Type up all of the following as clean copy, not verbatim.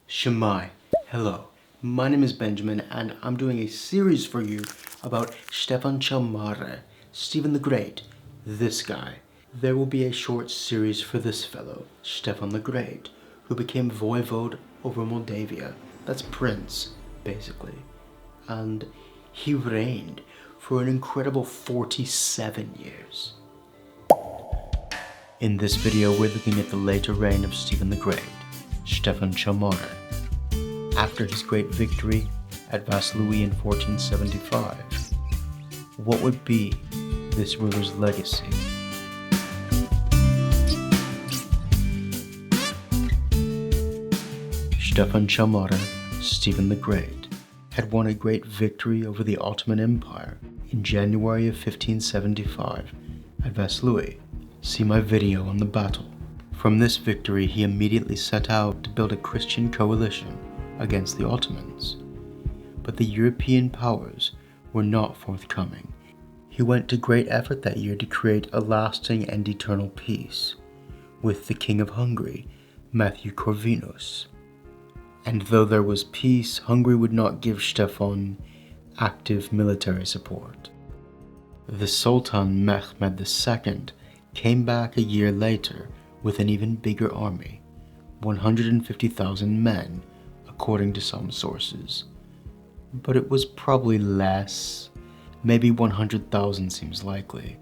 Shemai, hello. My name is Benjamin and I'm doing a series for you about Stefan Cel Mare, Stephen the Great, this guy. There will be a short series for this fellow, Stefan the Great, who became voivode over Moldavia. That's prince, basically. And he reigned for an incredible 47 years. In this video, we're looking at the later reign of Stephen the Great, Stefan Cel Mare. After his great victory at Vaslui in 1475, what would be this ruler's legacy? Stefan Cel Mare, Stephen the Great, had won a great victory over the Ottoman Empire in January of 1575 at Vaslui. See my video on the battle. From this victory, he immediately set out to build a Christian coalition against the Ottomans. But the European powers were not forthcoming. He went to great effort that year to create a lasting and eternal peace with the King of Hungary, Matthew Corvinus. And though there was peace, Hungary would not give Stefan active military support. The Sultan Mehmed II came back a year later with an even bigger army, 150,000 men, according to some sources. But it was probably less, maybe 100,000 seems likely.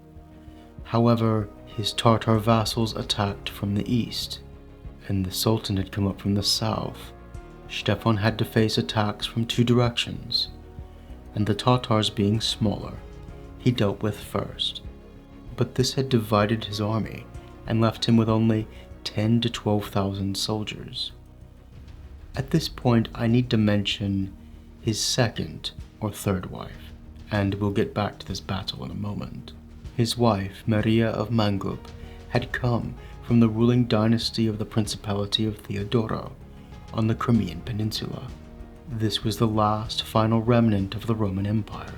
However, his Tartar vassals attacked from the east, and the Sultan had come up from the south. Stefan had to face attacks from two directions, and the Tatars being smaller, he dealt with first. But this had divided his army and left him with only 10 to 12,000 soldiers. At this point, I need to mention his second or third wife, and we'll get back to this battle in a moment. His wife, Maria of Mangub, had come from the ruling dynasty of the Principality of Theodoro on the Crimean Peninsula. This was the last final remnant of the Roman Empire.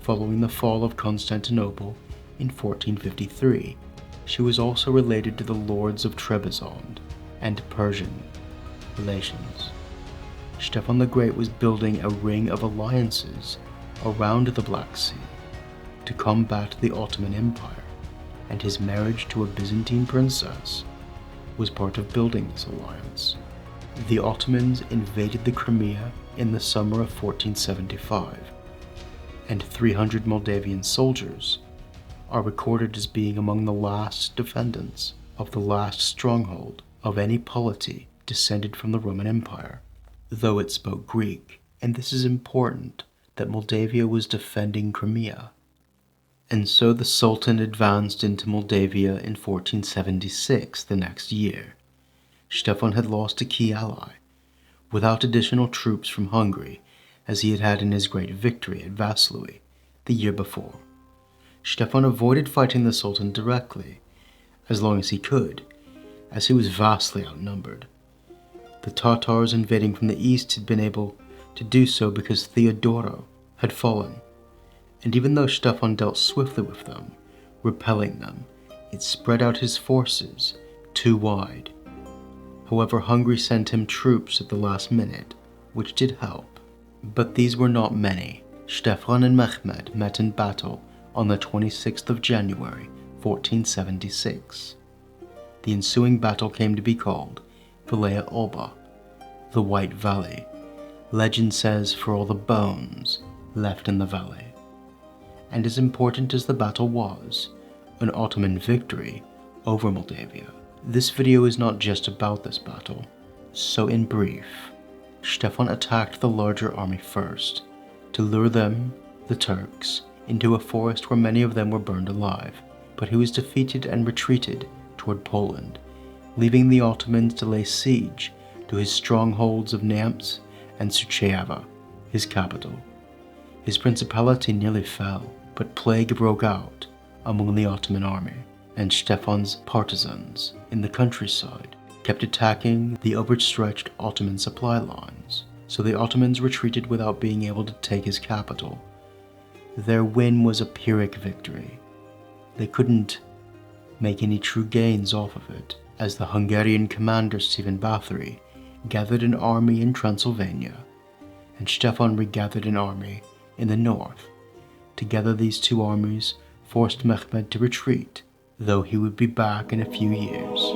Following the fall of Constantinople in 1453, she was also related to the lords of Trebizond and Persian relations. Stefan the Great was building a ring of alliances around the Black Sea to combat the Ottoman Empire, and his marriage to a Byzantine princess was part of building this alliance. The Ottomans invaded the Crimea in the summer of 1475, and 300 Moldavian soldiers are recorded as being among the last defendants of the last stronghold of any polity descended from the Roman Empire, though it spoke Greek, and this is important that Moldavia was defending Crimea. And so the Sultan advanced into Moldavia in 1476, the next year. Stefan had lost a key ally, without additional troops from Hungary, as he had had in his great victory at Vaslui the year before. Stefan avoided fighting the Sultan directly, as long as he could, as he was vastly outnumbered. The Tatars invading from the east had been able to do so because Theodoro had fallen, and even though Stefan dealt swiftly with them, repelling them, it spread out his forces too wide. However, Hungary sent him troops at the last minute, which did help. But these were not many. Stefan and Mehmed met in battle on the 26th of January, 1476. The ensuing battle came to be called Valea Alba, the White Valley. Legend says for all the bones left in the valley. And as important as the battle was, an Ottoman victory over Moldavia, this video is not just about this battle. So in brief, Stefan attacked the larger army first, to lure them, the Turks, into a forest where many of them were burned alive, but he was defeated and retreated toward Poland, leaving the Ottomans to lay siege to his strongholds of Neamț and Suceava, his capital. His principality nearly fell, but plague broke out among the Ottoman army, and Stefan's partisans in the countryside kept attacking the overstretched Ottoman supply lines, so the Ottomans retreated without being able to take his capital. Their win was a Pyrrhic victory. They couldn't make any true gains off of it, as the Hungarian commander Stephen Bathory gathered an army in Transylvania, and Stefan regathered an army in the north. Together these two armies forced Mehmed to retreat, though he would be back in a few years.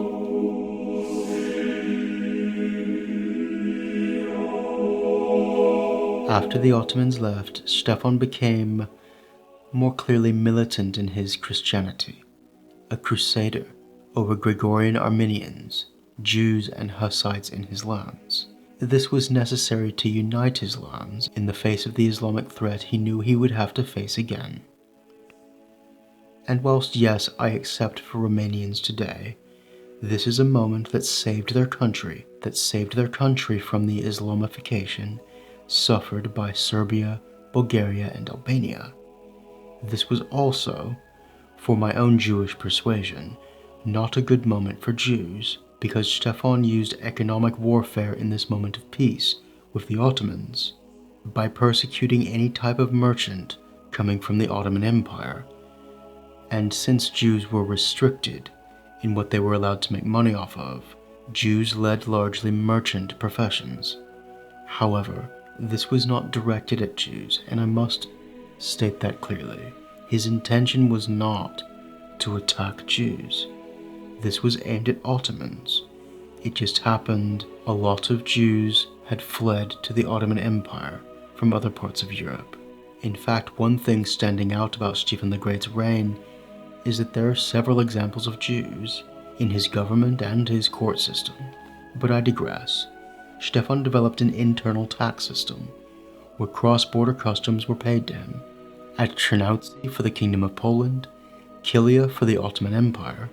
After the Ottomans left, Stefan became more clearly militant in his Christianity, a crusader over Gregorian Armenians, Jews and Hussites in his lands. This was necessary to unite his lands in the face of the Islamic threat he knew he would have to face again. And whilst yes, I accept for Romanians today, this is a moment that saved their country from the Islamification suffered by Serbia, Bulgaria, and Albania. This was also, for my own Jewish persuasion, not a good moment for Jews, because Stefan used economic warfare in this moment of peace with the Ottomans by persecuting any type of merchant coming from the Ottoman Empire. And since Jews were restricted in what they were allowed to make money off of, Jews led largely merchant professions. However, this was not directed at Jews, and I must state that clearly. His intention was not to attack Jews. This was aimed at Ottomans. It just happened a lot of Jews had fled to the Ottoman Empire from other parts of Europe. In fact, one thing standing out about Stephen the Great's reign is that there are several examples of Jews in his government and his court system. But I digress. Stefan developed an internal tax system, where cross-border customs were paid to him. At Czernowtsi for the Kingdom of Poland, Kilia for the Ottoman Empire,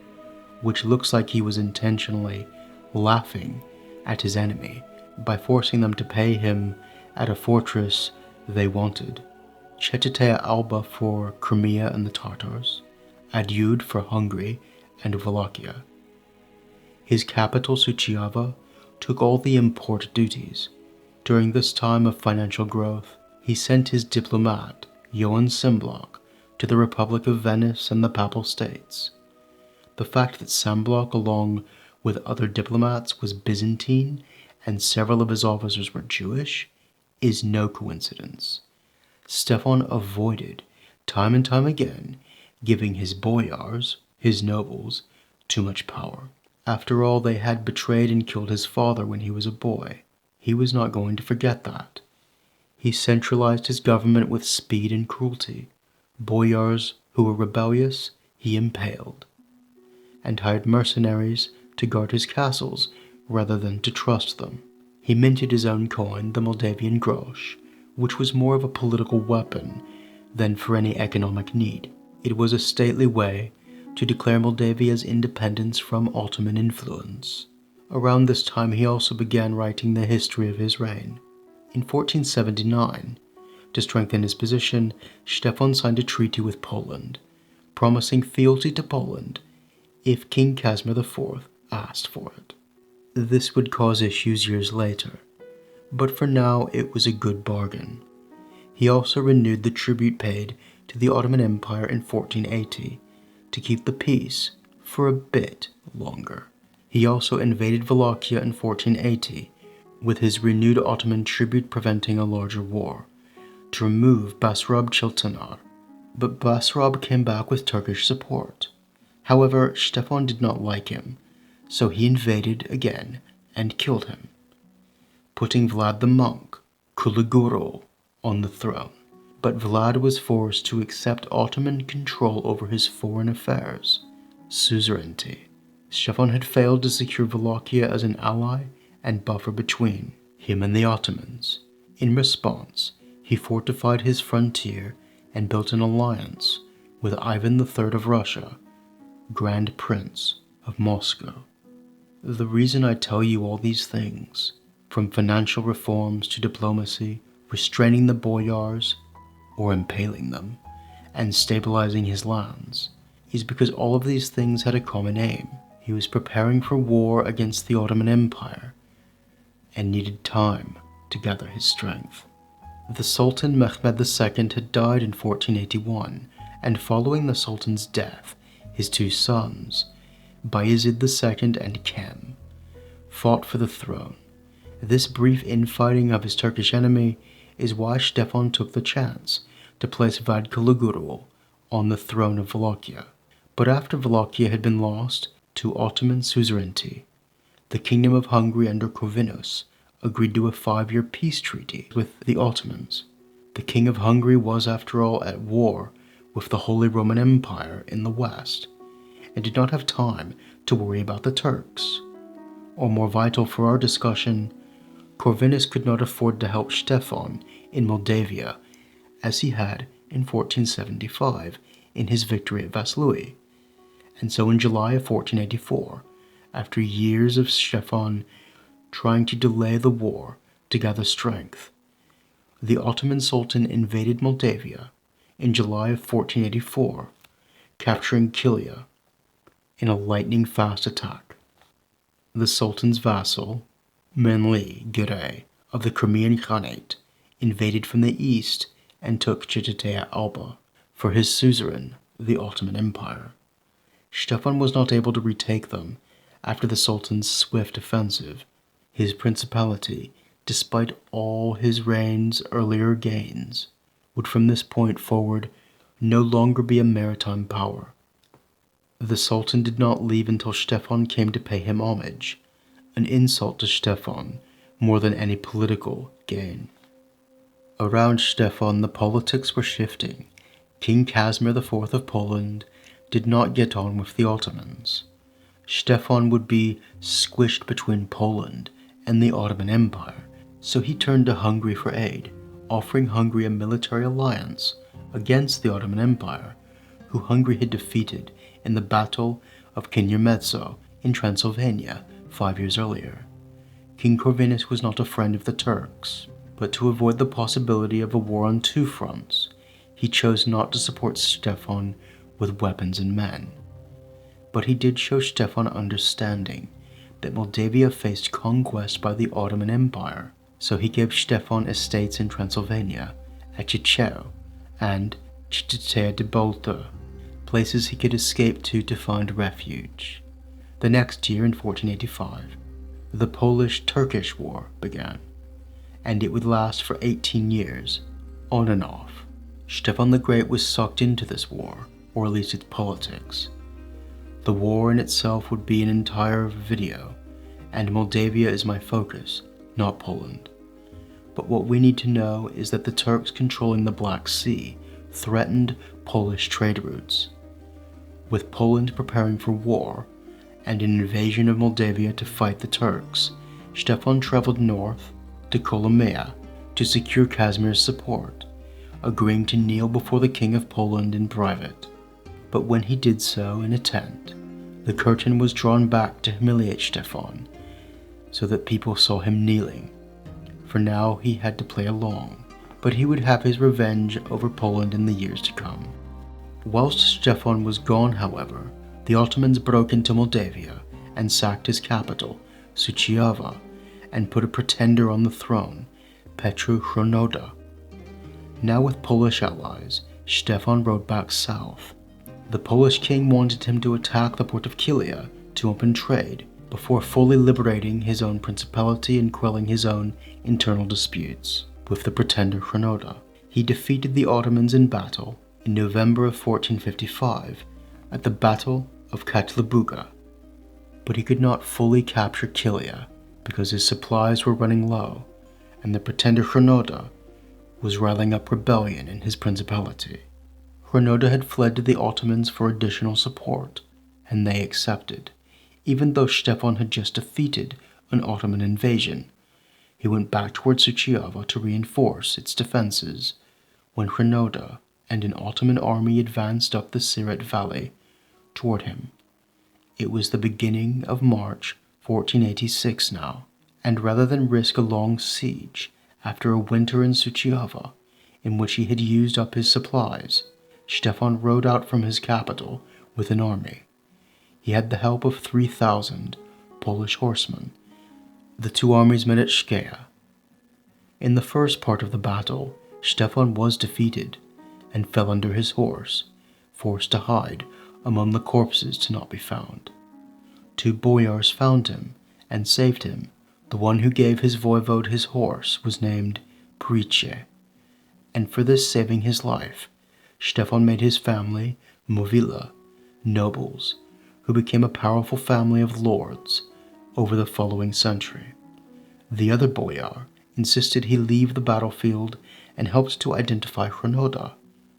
which looks like he was intentionally laughing at his enemy by forcing them to pay him at a fortress they wanted, Chetitea Alba for Crimea and the Tartars, Adyud for Hungary and Wallachia. His capital, Suceava, took all the import duties. During this time of financial growth, he sent his diplomat, Johann Semblock, to the Republic of Venice and the Papal States. The fact that Semblock, along with other diplomats, was Byzantine and several of his officers were Jewish is no coincidence. Stefan avoided, time and time again, giving his boyars, his nobles, too much power. After all, they had betrayed and killed his father when he was a boy. He was not going to forget that. He centralized his government with speed and cruelty. Boyars who were rebellious, he impaled, and hired mercenaries to guard his castles rather than to trust them. He minted his own coin, the Moldavian grosz, which was more of a political weapon than for any economic need. It was a stately way to declare Moldavia's independence from Ottoman influence. Around this time he also began writing the history of his reign. In 1479, to strengthen his position, Stefan signed a treaty with Poland, promising fealty to Poland if King Casimir IV asked for it. This would cause issues years later, but for now it was a good bargain. He also renewed the tribute paid to the Ottoman Empire in 1480 to keep the peace for a bit longer. He also invaded Wallachia in 1480, with his renewed Ottoman tribute preventing a larger war, to remove Basrab Çiltanar. But Basrab came back with Turkish support. However, Stefan did not like him, so he invaded again and killed him, putting Vlad the Monk, Kuluguru, on the throne. But Vlad was forced to accept Ottoman control over his foreign affairs, suzerainty. Stefan had failed to secure Wallachia as an ally and buffer between him and the Ottomans. In response, he fortified his frontier and built an alliance with Ivan III of Russia, Grand Prince of Moscow. The reason I tell you all these things, from financial reforms to diplomacy, restraining the boyars, or impaling them, and stabilizing his lands, is because all of these things had a common aim. He was preparing for war against the Ottoman Empire, and needed time to gather his strength. The Sultan Mehmed II had died in 1481, and following the Sultan's death, his two sons, Bayezid II and Kem, fought for the throne, This brief infighting of his Turkish enemy is why Stefan took the chance to place Vad Kaligurul on the throne of Wallachia. But after Wallachia had been lost to Ottoman suzerainty, the Kingdom of Hungary under Corvinus agreed to a 5-year peace treaty with the Ottomans. The King of Hungary was, after all, at war with the Holy Roman Empire in the west, and did not have time to worry about the Turks. Or more vital for our discussion, Corvinus could not afford to help Stefan in Moldavia as he had in 1475 in his victory at Vaslui. And so in July of 1484, after years of Stefan trying to delay the war to gather strength, the Ottoman Sultan invaded Moldavia in July of 1484, capturing Kilia in a lightning-fast attack. The Sultan's vassal, Menli Giray of the Crimean Khanate, invaded from the east and took Cetatea Alba for his suzerain, the Ottoman Empire. Stefan was not able to retake them after the Sultan's swift offensive. His principality, despite all his reign's earlier gains, would from this point forward no longer be a maritime power. The Sultan did not leave until Stefan came to pay him homage, an insult to Stefan more than any political gain. Around Stefan, the politics were shifting. King Casimir IV of Poland did not get on with the Ottomans. Stefan would be squished between Poland and the Ottoman Empire, so he turned to Hungary for aid, offering Hungary a military alliance against the Ottoman Empire, who Hungary had defeated in the Battle of Kénymezzo in Transylvania 5 years earlier. King Corvinus was not a friend of the Turks, but to avoid the possibility of a war on 2 fronts, he chose not to support Stefan with weapons and men. But he did show Stefan understanding that Moldavia faced conquest by the Ottoman Empire, so he gave Stefan estates in Transylvania, at Chicheu, and Cetatea de Bolta, places he could escape to find refuge. The next year, in 1485, the Polish-Turkish War began, and it would last for 18 years, on and off. Stefan the Great was sucked into this war, or at least its politics. The war in itself would be an entire video, and Moldavia is my focus, not Poland. But what we need to know is that the Turks controlling the Black Sea threatened Polish trade routes. With Poland preparing for war, and an invasion of Moldavia to fight the Turks, Stefan traveled north to Kolomea to secure Casimir's support, agreeing to kneel before the King of Poland in private. But when he did so in a tent, the curtain was drawn back to humiliate Stefan, so that people saw him kneeling. For now he had to play along, but he would have his revenge over Poland in the years to come. Whilst Stefan was gone, however, the Ottomans broke into Moldavia and sacked his capital, Suceava, and put a pretender on the throne, Petru Hronoda. Now with Polish allies, Stefan rode back south. The Polish king wanted him to attack the port of Kilia to open trade, before fully liberating his own principality and quelling his own internal disputes with the pretender Hronoda. He defeated the Ottomans in battle in November of 1455 at the Battle of Katlabuga, but he could not fully capture Kilia because his supplies were running low, and the pretender Hronoda was riling up rebellion in his principality. Hronoda had fled to the Ottomans for additional support, and they accepted, even though Stefan had just defeated an Ottoman invasion. He went back towards Suceava to reinforce its defenses when Hronoda and an Ottoman army advanced up the Siret Valley toward him. It was the beginning of March 1486 now, and rather than risk a long siege after a winter in Suceava, in which he had used up his supplies, Stefan rode out from his capital with an army. He had the help of 3,000 Polish horsemen. The two armies met at Szkeja. In the first part of the battle, Stefan was defeated and fell under his horse, forced to hide among the corpses to not be found. 2 boyars found him and saved him, The one who gave his voivode his horse was named Price, and for this saving his life, Stefan made his family, Movila, nobles, who became a powerful family of lords over the following century. The other boyar insisted he leave the battlefield and helped to identify Hronoda,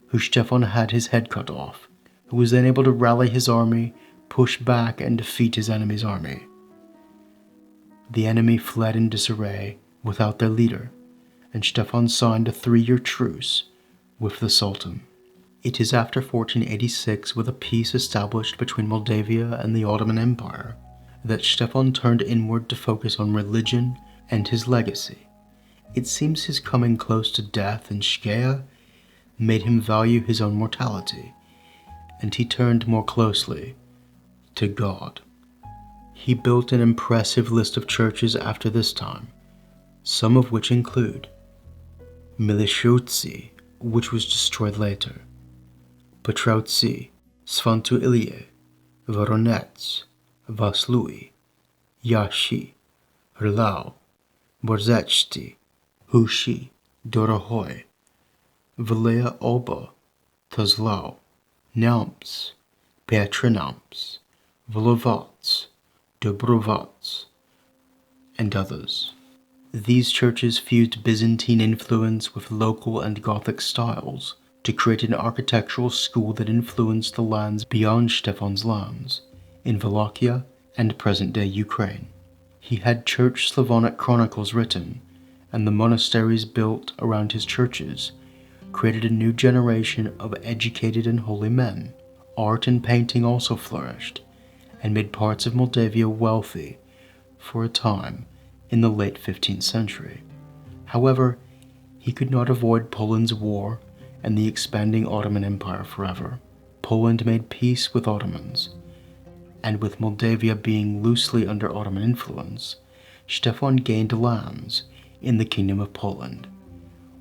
who Stefan had his head cut off, who was then able to rally his army, push back, and defeat his enemy's army. The enemy fled in disarray without their leader, and Stefan signed a 3-year truce with the Sultan. It is after 1486, with a peace established between Moldavia and the Ottoman Empire, that Stefan turned inward to focus on religion and his legacy. It seems his coming close to death in Skea made him value his own mortality, and he turned more closely to God. He built an impressive list of churches after this time, some of which include Milișuți, which was destroyed later, Pătrăuți, Sfântul Ilie, Voroneț, Vaslui, Iași, Râlau, Borzești, Huși, Dorohoi, Valea Oba, Tăzlau, Neamț, Piatra-Neamț, Volovac, Dobrovac, and others. These churches fused Byzantine influence with local and Gothic styles to create an architectural school that influenced the lands beyond Stefan's lands, in Wallachia and present-day Ukraine. He had Church Slavonic chronicles written, and the monasteries built around his churches created a new generation of educated and holy men. Art and painting also flourished, and made parts of Moldavia wealthy for a time in the late 15th century. However, he could not avoid Poland's war and the expanding Ottoman Empire forever. Poland made peace with Ottomans, and with Moldavia being loosely under Ottoman influence, Stefan gained lands in the Kingdom of Poland,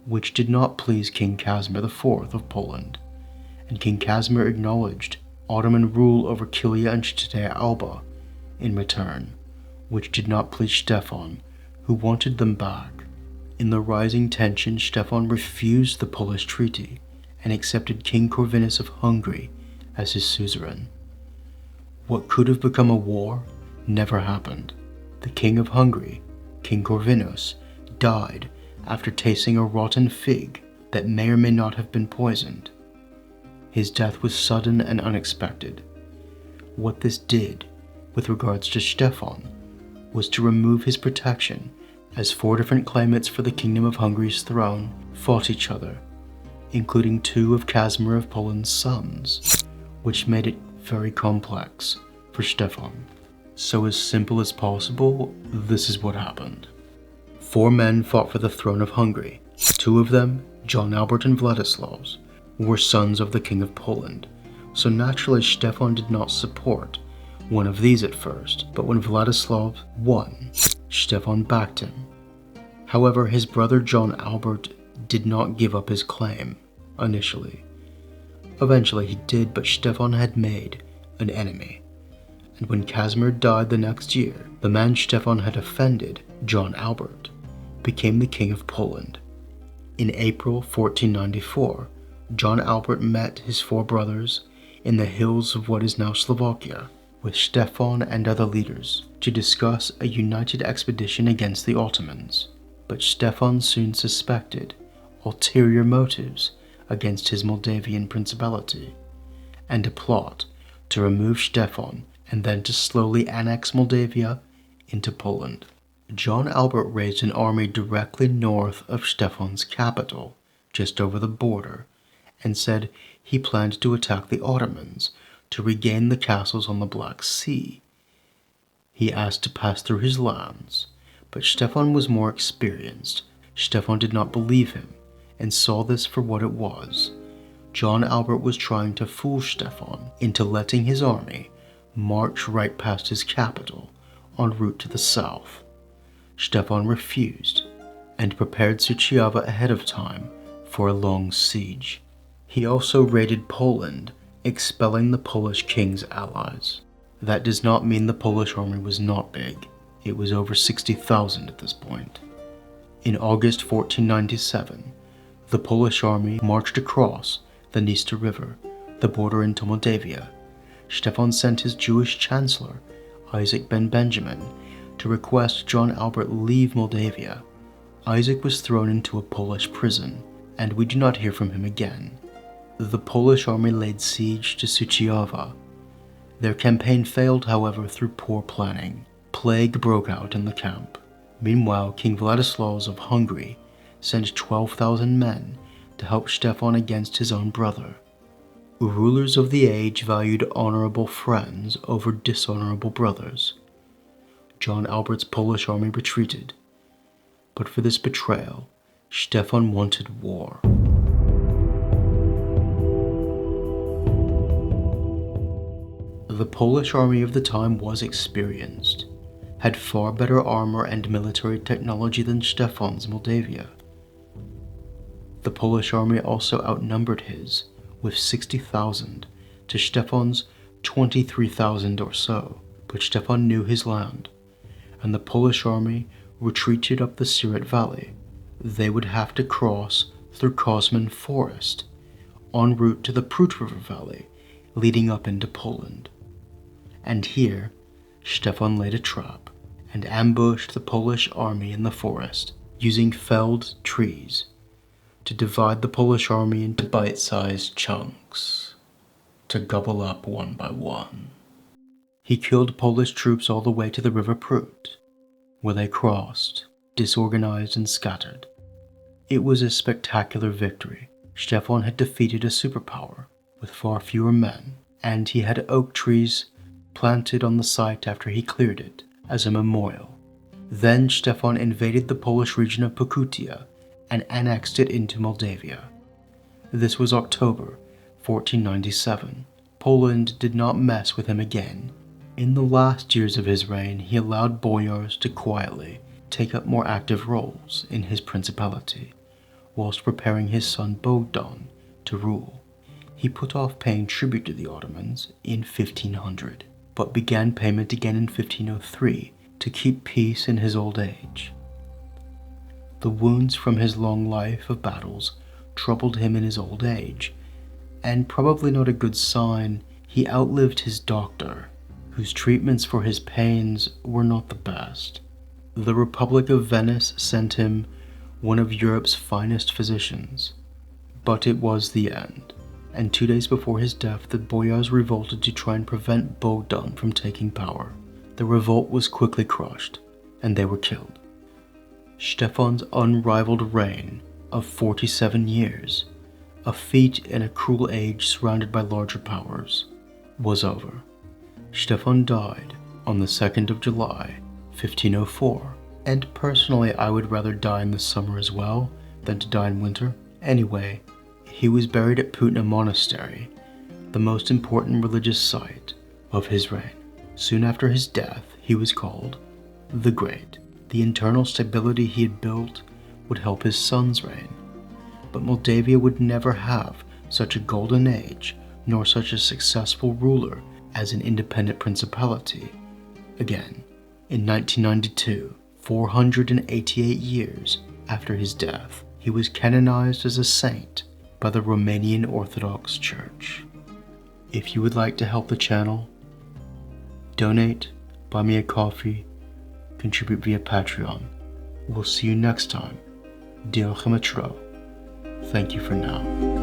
which did not please King Casimir IV of Poland, and King Casimir acknowledged Ottoman rule over Kilia and Chitatea Alba in return, which did not please Stefan, who wanted them back. In the rising tension, Stefan refused the Polish treaty and accepted King Corvinus of Hungary as his suzerain. What could have become a war never happened. The King of Hungary, King Corvinus, died after tasting a rotten fig that may or may not have been poisoned. His death was sudden and unexpected. What this did, with regards to Stefan, was to remove his protection, as 4 different claimants for the Kingdom of Hungary's throne fought each other, including 2 of Casimir of Poland's sons, which made it very complex for Stefan. So as simple as possible, this is what happened. 4 men fought for the throne of Hungary. 2 of them, John Albert and Vladislaus, were sons of the King of Poland, so naturally Stefan did not support one of these at first, but when Vladislav won, Stefan backed him. However, his brother John Albert did not give up his claim initially. Eventually he did, but Stefan had made an enemy, and when Casimir died the next year, the man Stefan had offended, John Albert, became the King of Poland. In April 1494, John Albert met his 4 brothers in the hills of what is now Slovakia, with Stefan and other leaders, to discuss a united expedition against the Ottomans. But Stefan soon suspected ulterior motives against his Moldavian principality, and a plot to remove Stefan and then to slowly annex Moldavia into Poland. John Albert raised an army directly north of Stefan's capital, just over the border, and said he planned to attack the Ottomans to regain the castles on the Black Sea. He asked to pass through his lands, but Stefan was more experienced. Stefan did not believe him and saw this for what it was. John Albert was trying to fool Stefan into letting his army march right past his capital en route to the south. Stefan refused and prepared Suceava ahead of time for a long siege. He also raided Poland, expelling the Polish king's allies. That does not mean the Polish army was not big. It was over 60,000 at this point. In August 1497, the Polish army marched across the Dniester River, the border into Moldavia. Stefan sent his Jewish chancellor, Isaac ben Benjamin, to request John Albert leave Moldavia. Isaac was thrown into a Polish prison, and we do not hear from him again. The Polish army laid siege to Suceava. Their campaign failed, however, through poor planning. Plague broke out in the camp. Meanwhile, King Vladislaus of Hungary sent 12,000 men to help Stefan against his own brother. Rulers of the age valued honorable friends over dishonorable brothers. John Albert's Polish army retreated, but for this betrayal, Stefan wanted war. The Polish army of the time was experienced, had far better armor and military technology than Stefan's Moldavia. The Polish army also outnumbered his, with 60,000 to Stefan's 23,000 or so, but Stefan knew his land, and the Polish army retreated up the Siret Valley. They would have to cross through Kosmin Forest, en route to the Prut River Valley, leading up into Poland. And here, Stefan laid a trap and ambushed the Polish army in the forest, using felled trees to divide the Polish army into bite-sized chunks, to gobble up one by one. He killed Polish troops all the way to the River Prut, where they crossed, disorganized and scattered. It was a spectacular victory. Stefan had defeated a superpower with far fewer men, and he had oak trees planted on the site after he cleared it as a memorial. Then Stefan invaded the Polish region of Pokutia and annexed it into Moldavia. This was October 1497. Poland did not mess with him again. In the last years of his reign, he allowed boyars to quietly take up more active roles in his principality, whilst preparing his son Bogdan to rule. He put off paying tribute to the Ottomans in 1500, but began payment again in 1503 to keep peace in his old age. The wounds from his long life of battles troubled him in his old age, and probably not a good sign, he outlived his doctor, whose treatments for his pains were not the best. The Republic of Venice sent him one of Europe's finest physicians, but it was the end, and 2 days before his death the boyars revolted to try and prevent Bogdan from taking power. The revolt was quickly crushed, and they were killed. Stefan's unrivaled reign of 47 years, a feat in a cruel age surrounded by larger powers, was over. Stefan died on the 2nd of July, 1504, and personally I would rather die in the summer as well than to die in winter. Anyway, he was buried at Putna Monastery, the most important religious site of his reign. Soon after his death, he was called the Great. The internal stability he had built would help his son's reign, but Moldavia would never have such a golden age nor such a successful ruler as an independent principality again. In 1992, 488 years after his death, he was canonized as a saint by the Romanian Orthodox Church. If you would like to help the channel, donate, buy me a coffee, contribute via Patreon. We'll see you next time. Diolch am y tro. Thank you for now.